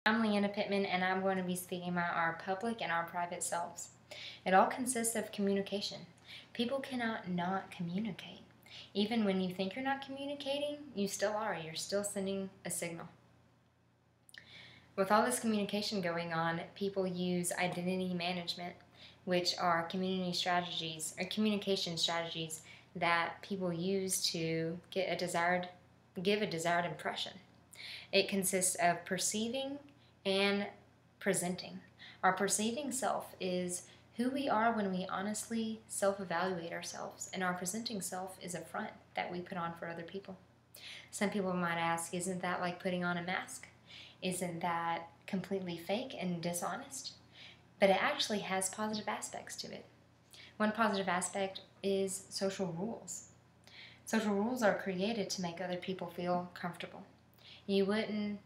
I'm Leanna Pittman, and I'm going to be speaking about our public and our private selves. It all consists of communication. People cannot not communicate. Even when you think you're not communicating, you still are. You're still sending a signal. With all this communication going on, people use identity management, which are community strategies or communication strategies that people use to give a desired impression. It consists of perceiving and presenting. Our perceiving self is who we are when we honestly self-evaluate ourselves, and our presenting self is a front that we put on for other people. Some people might ask, isn't that like putting on a mask? Isn't that completely fake and dishonest? But it actually has positive aspects to it. One positive aspect is social rules. Social rules are created to make other people feel comfortable. You wouldn't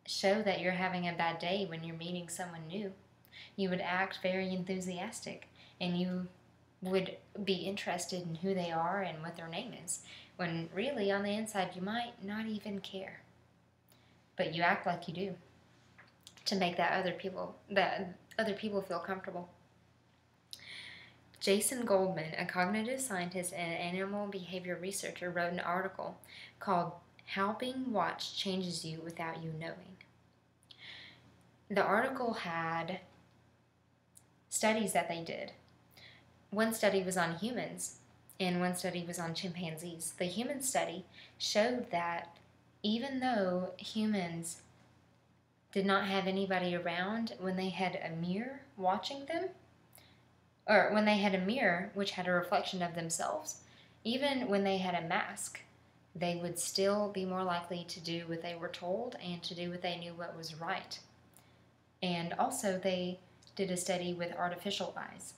show that you're having a bad day when you're meeting someone new. You would act very enthusiastic, and you would be interested in who they are and what their name is, when really on the inside you might not even care. But you act like you do to make that other people feel comfortable. Jason Goldman, a cognitive scientist and animal behavior researcher, wrote an article called How Being Watched Changes You Without You Knowing. The article had studies that they did. One study was on humans, and one study was on chimpanzees. The human study showed that even though humans did not have anybody around when they had a mirror watching them, or when they had a mirror which had a reflection of themselves, even when they had a mask, they would still be more likely to do what they were told and to do what they knew what was right. And also they did a study with artificial eyes,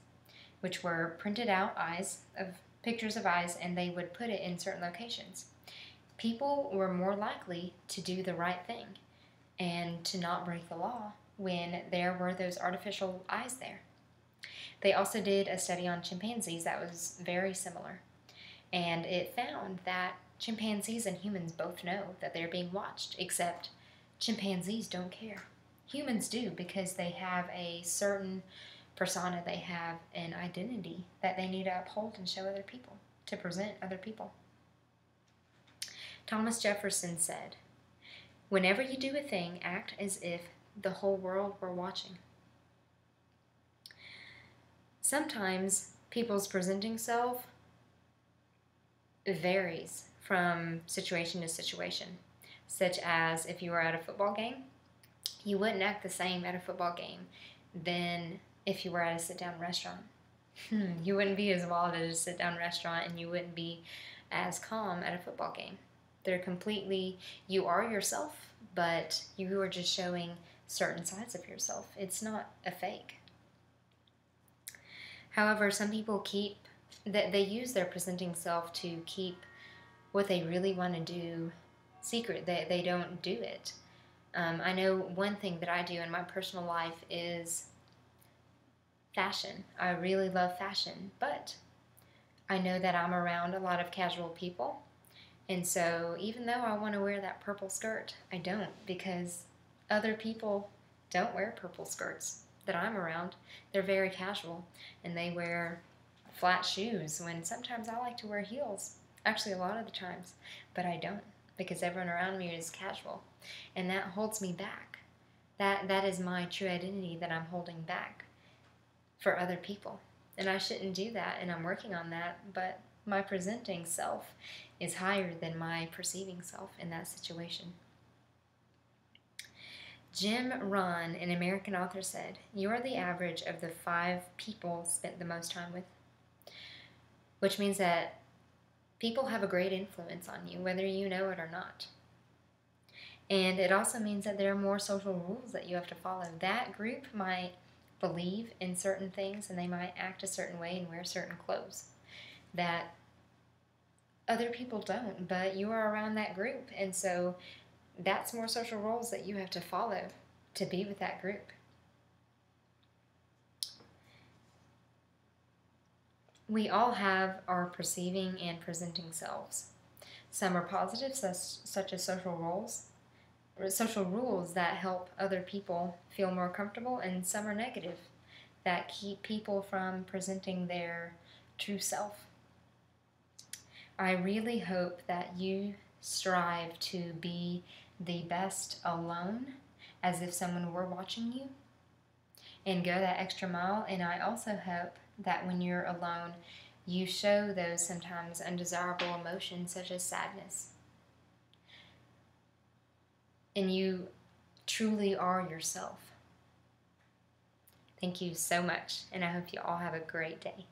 which were printed out pictures of eyes, and they would put it in certain locations. People were more likely to do the right thing and to not break the law when there were those artificial eyes there. They also did a study on chimpanzees that was very similar, and it found that chimpanzees and humans both know that they're being watched, except chimpanzees don't care. Humans do, because they have a certain persona, they have an identity that they need to uphold and show other people, to present other people. Thomas Jefferson said, "Whenever you do a thing, act as if the whole world were watching." Sometimes people's presenting self varies from situation to situation, such as if you were at a football game, you wouldn't act the same at a football game than if you were at a sit-down restaurant. You wouldn't be as wild at a sit-down restaurant, and you wouldn't be as calm at a football game. You are yourself, but you are just showing certain sides of yourself. It's not a fake. However, some people they use their presenting self to keep what they really want to do secret. They don't do it. I know one thing that I do in my personal life is fashion. I really love fashion, but I know that I'm around a lot of casual people, and so even though I want to wear that purple skirt, I don't, because other people don't wear purple skirts that I'm around. They're very casual, and they wear flat shoes when sometimes I like to wear heels. Actually, a lot of the times, but I don't, because everyone around me is casual, and that holds me back. That is my true identity that I'm holding back for other people, and I shouldn't do that, and I'm working on that, but my presenting self is higher than my perceiving self in that situation. Jim Rohn, an American author, said, "You are the average of the 5 people spent the most time with," which means that people have a great influence on you, whether you know it or not. And it also means that there are more social rules that you have to follow. That group might believe in certain things, and they might act a certain way and wear certain clothes that other people don't, but you are around that group, and so that's more social rules that you have to follow to be with that group. We all have our perceiving and presenting selves. Some are positive, such as social roles, social rules that help other people feel more comfortable, and some are negative that keep people from presenting their true self. I really hope that you strive to be the best alone, as if someone were watching you, and go that extra mile. And I also hope that when you're alone, you show those sometimes undesirable emotions such as sadness. And you truly are yourself. Thank you so much, and I hope you all have a great day.